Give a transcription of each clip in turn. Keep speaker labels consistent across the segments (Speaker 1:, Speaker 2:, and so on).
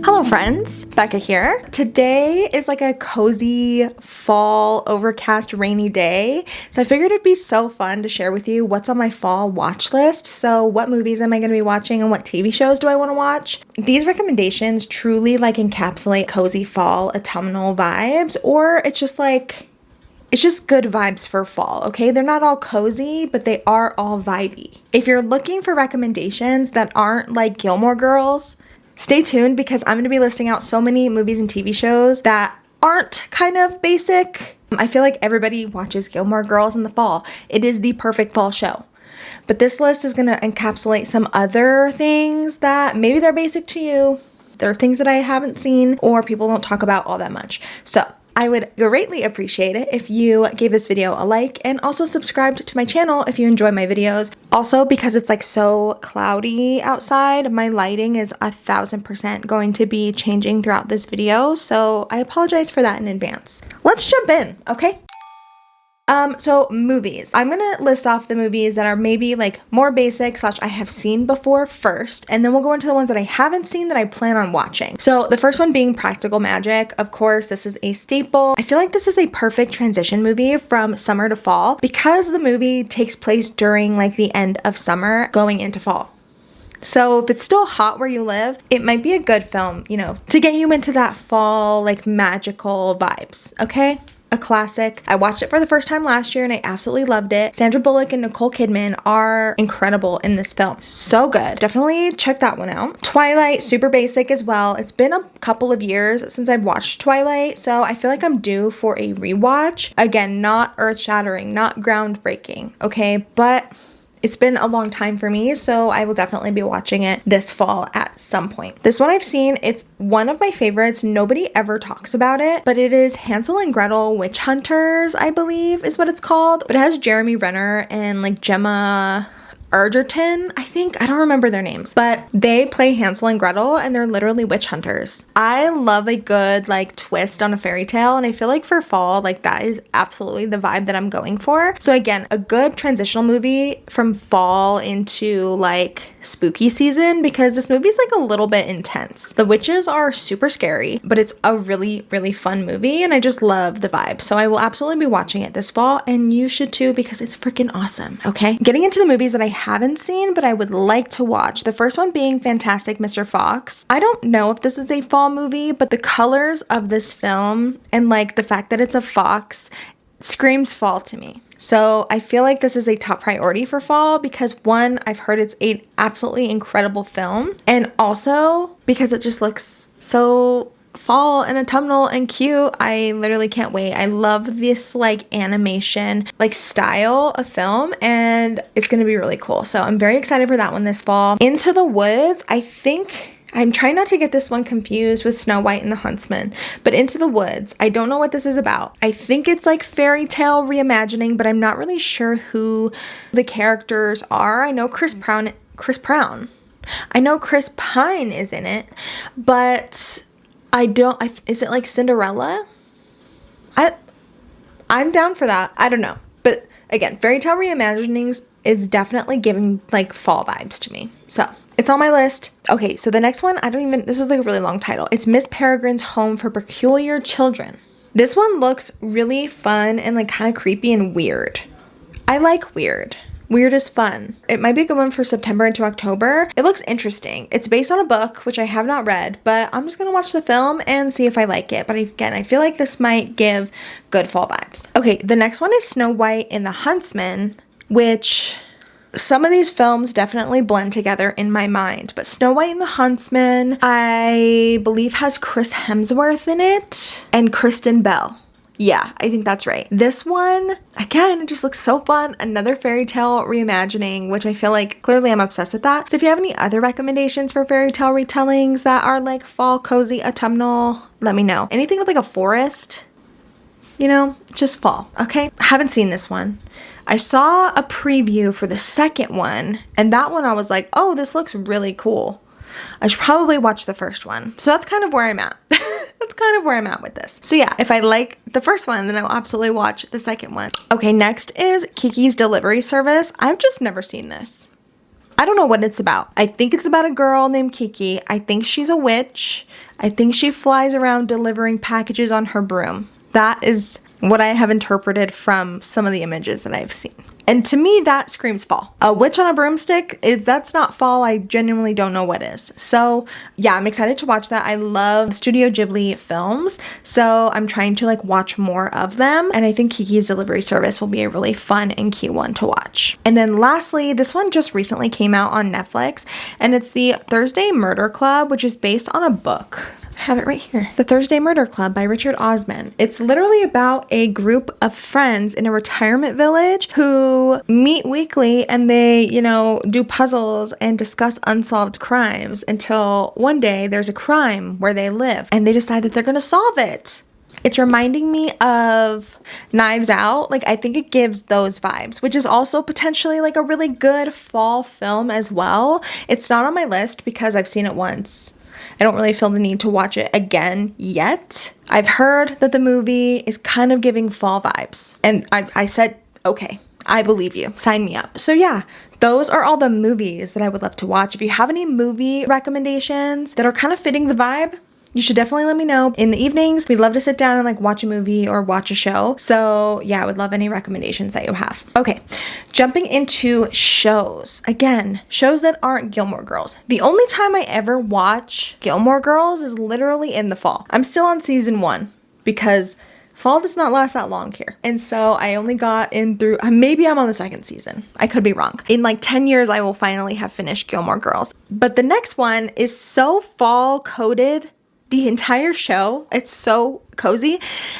Speaker 1: Hello friends, Becca here. Today is like a cozy fall overcast rainy day, so I figured it'd be so fun to share with you what's on my fall watch list. So what movies am I going to be watching and what TV shows do I want to watch? These recommendations truly like encapsulate cozy fall autumnal vibes, or it's just good vibes for fall, okay? They're not all cozy, but they are all vibey. If you're looking for recommendations that aren't like Gilmore Girls, stay tuned because I'm going to be listing out so many movies and TV shows that aren't kind of basic. I feel like everybody watches Gilmore Girls in the fall. It is the perfect fall show. But this list is going to encapsulate some other things that maybe they're basic to you. They're things that I haven't seen or people don't talk about all that much. So I would greatly appreciate it if you gave this video a like and also subscribed to my channel if you enjoy my videos. Also, because it's like so cloudy outside, my lighting is 1000% going to be changing throughout this video, so I apologize for that in advance. Let's jump in, okay? So movies. I'm gonna list off the movies that are maybe like more basic / I have seen before first, and then we'll go into the ones that I haven't seen that I plan on watching. So the first one being Practical Magic. Of course, this is a staple. I feel like this is a perfect transition movie from summer to fall because the movie takes place during like the end of summer going into fall. So if it's still hot where you live, it might be a good film, you know, to get you into that fall like magical vibes, okay? A classic. I watched it for the first time last year and I absolutely loved it. Sandra Bullock and Nicole Kidman are incredible in this film. So good. Definitely check that one out. Twilight, super basic as well. It's been a couple of years since I've watched Twilight, so I feel like I'm due for a rewatch. Again, not earth-shattering, not groundbreaking, okay? But it's been a long time for me, so I will definitely be watching it this fall at some point. This one I've seen, it's one of my favorites. Nobody ever talks about it, but it is Hansel and Gretel Witch Hunters, I believe is what it's called. But it has Jeremy Renner and like Gemma Arterton, I think. I don't remember their names, but they play Hansel and Gretel and they're literally witch hunters. I love a good like twist on a fairy tale, and I feel like for fall, like that is absolutely the vibe that I'm going for. So again, a good transitional movie from fall into like spooky season because this movie's like a little bit intense. The witches are super scary, but it's a really, really fun movie and I just love the vibe. So I will absolutely be watching it this fall, and you should too because it's freaking awesome, okay? Getting into the movies that I haven't seen but I would like to watch. The first one being Fantastic Mr. Fox. I don't know if this is a fall movie, but the colors of this film and like the fact that it's a fox screams fall to me. So I feel like this is a top priority for fall because one, I've heard it's an absolutely incredible film, and also because it just looks so fall and autumnal and cute. I literally can't wait. I love this like animation like style of film, and it's gonna be really cool. So I'm very excited for that one this fall. Into the Woods, I think I'm trying not to get this one confused with Snow White and the Huntsman, but Into the Woods, I don't know what this is about. I think it's like fairy tale reimagining, but I'm not really sure who the characters are. I know Chris Brown. I know Chris Pine is in it, but is it like Cinderella? I'm down for that. I don't know. But again, fairy tale reimaginings is definitely giving like fall vibes to me. So it's on my list. Okay, so the next one, this is like a really long title. It's Miss Peregrine's Home for Peculiar Children. This one looks really fun and like kind of creepy and weird. I like weird. Weird is fun. It might be a good one for September into October. It looks interesting. It's based on a book, which I have not read, but I'm just gonna watch the film and see if I like it. But again, I feel like this might give good fall vibes. Okay, the next one is Snow White and the Huntsman, which some of these films definitely blend together in my mind, but Snow White and the Huntsman, I believe has Chris Hemsworth in it and Kristen Bell. Yeah, I think that's right. This one, again, it just looks so fun. Another fairy tale reimagining, which I feel like clearly I'm obsessed with that. So if you have any other recommendations for fairy tale retellings that are like fall, cozy, autumnal, let me know. Anything with like a forest, you know, just fall, okay? I haven't seen this one. I saw a preview for the second one, and that one I was like, oh, this looks really cool. I should probably watch the first one. So that's kind of where I'm at. That's kind of where I'm at with this. So yeah, if I like the first one, then I'll absolutely watch the second one. Okay, next is Kiki's Delivery Service. I've just never seen this. I don't know what it's about. I think it's about a girl named Kiki. I think she's a witch. I think she flies around delivering packages on her broom. That is what I have interpreted from some of the images that I've seen. And to me, that screams fall. A witch on a broomstick, if that's not fall, I genuinely don't know what is. So yeah, I'm excited to watch that. I love Studio Ghibli films, so I'm trying to like watch more of them. And I think Kiki's Delivery Service will be a really fun and cute one to watch. And then lastly, this one just recently came out on Netflix, and it's the Thursday Murder Club, which is based on a book. I have it right here. The Thursday Murder Club by Richard Osman. It's literally about a group of friends in a retirement village who meet weekly and they, you know, do puzzles and discuss unsolved crimes until one day there's a crime where they live and they decide that they're gonna solve it. It's reminding me of Knives Out. Like, I think it gives those vibes, which is also potentially like a really good fall film as well. It's not on my list because I've seen it once. I don't really feel the need to watch it again yet. I've heard that the movie is kind of giving fall vibes. And I said, okay, I believe you. Sign me up. So yeah, those are all the movies that I would love to watch. If you have any movie recommendations that are kind of fitting the vibe, you should definitely let me know. In the evenings, we'd love to sit down and like watch a movie or watch a show. So yeah, I would love any recommendations that you have. Okay, jumping into shows. Again, shows that aren't Gilmore Girls. The only time I ever watch Gilmore Girls is literally in the fall. I'm still on season 1 because fall does not last that long here. And so I only got in through, maybe I'm on the 2nd season. I could be wrong. In like 10 years, I will finally have finished Gilmore Girls. But the next one is so fall coded. The entire show, it's so cozy,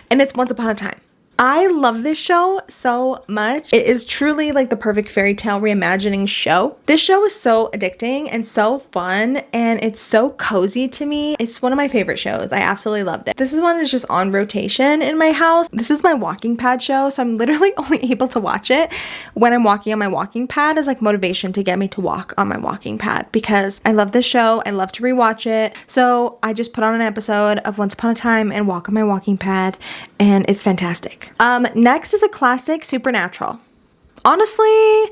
Speaker 1: and it's Once Upon a Time. I love this show so much. It is truly like the perfect fairy tale reimagining show. This show is so addicting and so fun, and it's so cozy to me. It's one of my favorite shows. I absolutely loved it. This is one that's just on rotation in my house. This is my walking pad show, so I'm literally only able to watch it when I'm walking on my walking pad as like motivation to get me to walk on my walking pad because I love this show. I love to rewatch it. So I just put on an episode of Once Upon a Time and walk on my walking pad, and it's fantastic. Next is a classic, Supernatural. Honestly,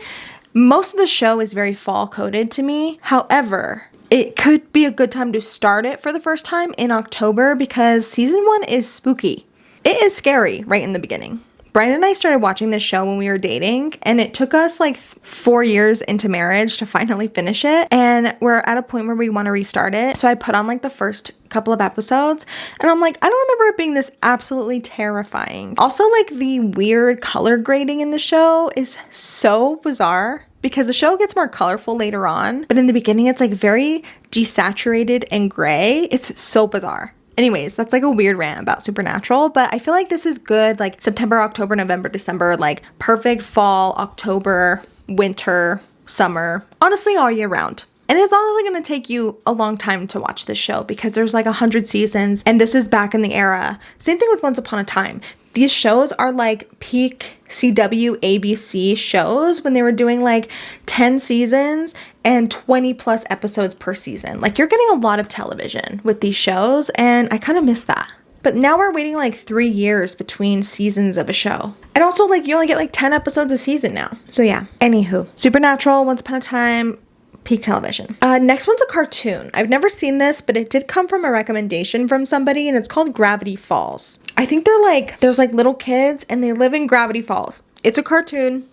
Speaker 1: most of the show is very fall coded to me. However, it could be a good time to start it for the first time in October because season 1 is spooky. It is scary right in the beginning. Brian and I started watching this show when we were dating, and it took us like 4 years into marriage to finally finish it, and we're at a point where we want to restart it. So I put on like the first couple of episodes, and I'm like, I don't remember it being this absolutely terrifying. Also, like the weird color grading in the show is so bizarre because the show gets more colorful later on, but in the beginning it's like very desaturated and gray. It's so bizarre. Anyways, that's like a weird rant about Supernatural, but I feel like this is good, like September, October, November, December, like perfect fall, October, winter, summer, honestly all year round. And it's honestly going to take you a long time to watch this show because there's like 100 seasons and this is back in the era. Same thing with Once Upon a Time. These shows are like peak CW ABC shows when they were doing like 10 seasons and 20 plus episodes per season. Like you're getting a lot of television with these shows and I kind of miss that. But now we're waiting like 3 years between seasons of a show. And also like you only get like 10 episodes a season now. So yeah, anywho, Supernatural, Once Upon a Time, peak television. Next one's a cartoon. I've never seen this, but it did come from a recommendation from somebody and it's called Gravity Falls. I think there's like little kids and they live in Gravity Falls. It's a cartoon.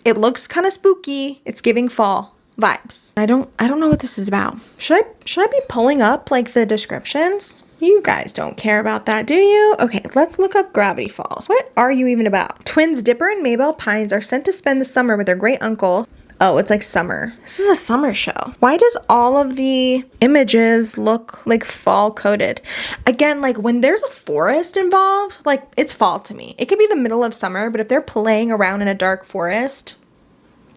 Speaker 1: It looks kind of spooky. It's giving fall vibes. I don't know what this is about. Should I be pulling up like the descriptions? You guys don't care about that, do you? Okay, let's look up Gravity Falls. What are you even about? Twins Dipper and Maybelle Pines are sent to spend the summer with their great uncle. Oh, it's like summer. This is a summer show. Why does all of the images look like fall coded? Again, like when there's a forest involved, like it's fall to me. It could be the middle of summer, but if they're playing around in a dark forest,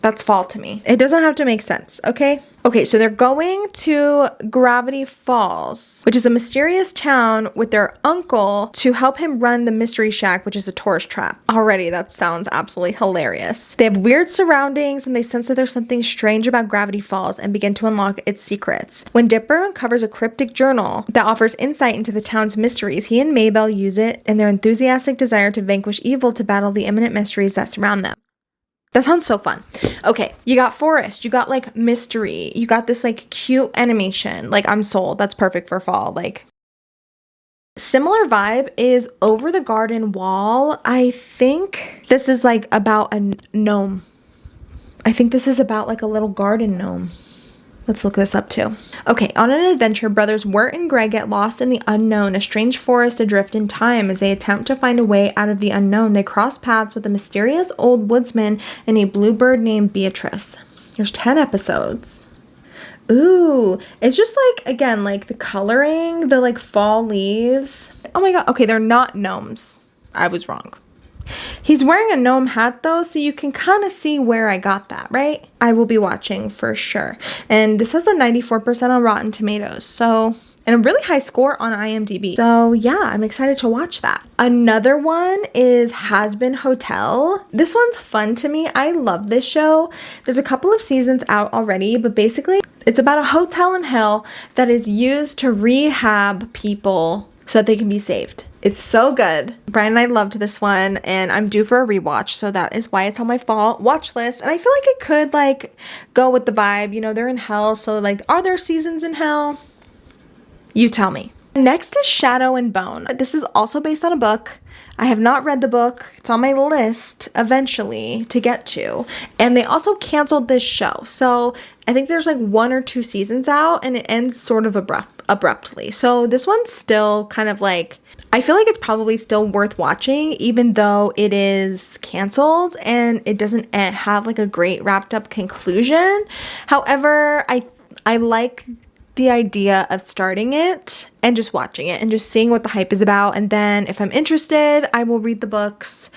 Speaker 1: that's fall to me. It doesn't have to make sense, okay? Okay, so they're going to Gravity Falls, which is a mysterious town with their uncle to help him run the Mystery Shack, which is a tourist trap. Already, that sounds absolutely hilarious. They have weird surroundings and they sense that there's something strange about Gravity Falls and begin to unlock its secrets. When Dipper uncovers a cryptic journal that offers insight into the town's mysteries, he and Maybelle use it in their enthusiastic desire to vanquish evil to battle the imminent mysteries that surround them. That sounds so fun. Okay, you got forest, you got like mystery, you got this like cute animation. Like, I'm sold. That's perfect for fall. Like, similar vibe is Over the Garden Wall. I think this is like about a gnome. I think this is about like a little garden gnome. Let's look this up too. Okay, on an adventure, brothers Wirt and Greg get lost in the unknown, a strange forest adrift in time. As they attempt to find a way out of the unknown, they cross paths with a mysterious old woodsman and a bluebird named Beatrice. There's 10 episodes. Ooh, it's just like, again, like the coloring, the like fall leaves. Oh my god, okay, they're not gnomes. I was wrong. He's wearing a gnome hat though, so you can kind of see where I got that, right? I will be watching for sure. And this has a 94% on Rotten Tomatoes, so, and a really high score on IMDb. So yeah, I'm excited to watch that. Another one is Has Been Hotel. This one's fun to me. I love this show. There's a couple of seasons out already, but basically it's about a hotel in hell that is used to rehab people so that they can be saved. It's so good. Brian and I loved this one, and I'm due for a rewatch, so that is why it's on my fall watch list. And I feel like it could like go with the vibe. You know, they're in hell, so like, are there seasons in hell? You tell me. Next is Shadow and Bone. This is also based on a book. I have not read the book. It's on my list eventually to get to. And they also canceled this show. So I think there's like 1 or 2 seasons out, and it ends sort of abruptly. So this one's still kind of like, I feel like it's probably still worth watching, even though it is canceled and it doesn't have like a great wrapped up conclusion. However, I like the idea of starting it and just watching it and just seeing what the hype is about. And then if I'm interested, I will read the books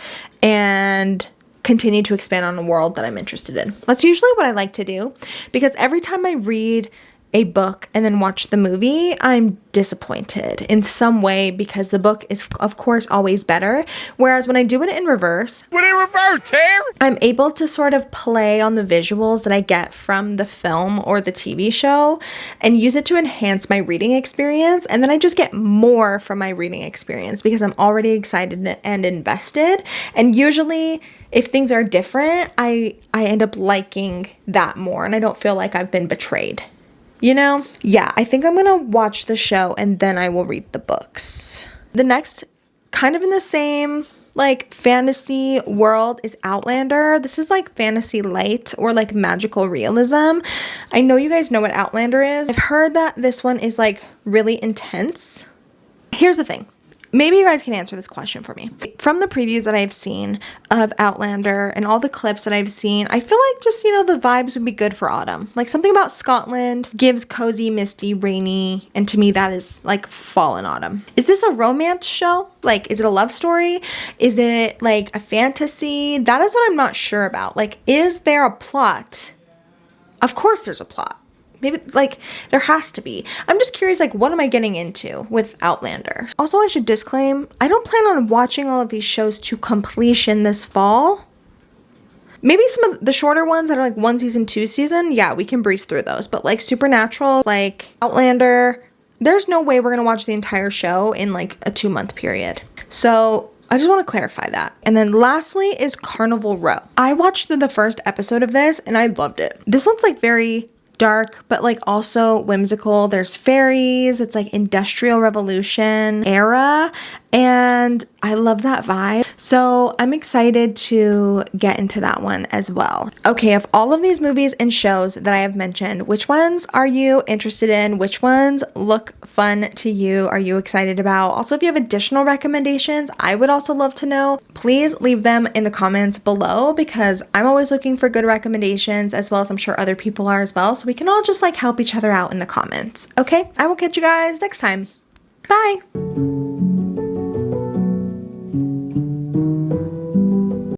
Speaker 1: and continue to expand on a world that I'm interested in. That's usually what I like to do, because every time I read a book and then watch the movie, I'm disappointed in some way, because the book is of course always better. Whereas when I do it in reverse, I'm able to sort of play on the visuals that I get from the film or the TV show and use it to enhance my reading experience. And then I just get more from my reading experience because I'm already excited and invested. And usually if things are different, I end up liking that more, and I don't feel like I've been betrayed. You know? Yeah, I think I'm gonna watch the show and then I will read the books. The next, kind of in the same like fantasy world, is Outlander. This is like fantasy light or like magical realism. I know you guys know what Outlander is. I've heard that this one is like really intense. Here's the thing. Maybe you guys can answer this question for me. From the previews that I've seen of Outlander and all the clips that I've seen, I feel like just, you know, the vibes would be good for autumn. Like something about Scotland gives cozy, misty, rainy, and to me that is like fall and autumn. Is this a romance show? Like, is it a love story? Is it like a fantasy? That is what I'm not sure about. Like, is there a plot? Of course there's a plot. Maybe, like, there has to be. I'm just curious, like, what am I getting into with Outlander? Also, I should disclaim, I don't plan on watching all of these shows to completion this fall. Maybe some of the shorter ones that are, like, 1 season, 2 season, yeah, we can breeze through those. But, like, Supernatural, like, Outlander, there's no way we're gonna watch the entire show in, like, a 2-month period. So I just want to clarify that. And then lastly is Carnival Row. I watched the first episode of this, and I loved it. This one's, like, very dark, but like also whimsical. There's fairies. It's like Industrial Revolution era, and I love that vibe. So I'm excited to get into that one as well. Okay, of all of these movies and shows that I have mentioned, which ones are you interested in? Which ones look fun to you? Are you excited about? Also, if you have additional recommendations, I would also love to know. Please leave them in the comments below, because I'm always looking for good recommendations, as well as I'm sure other people are as well. So we can all just like help each other out in the comments. Okay, I will catch you guys next time. Bye.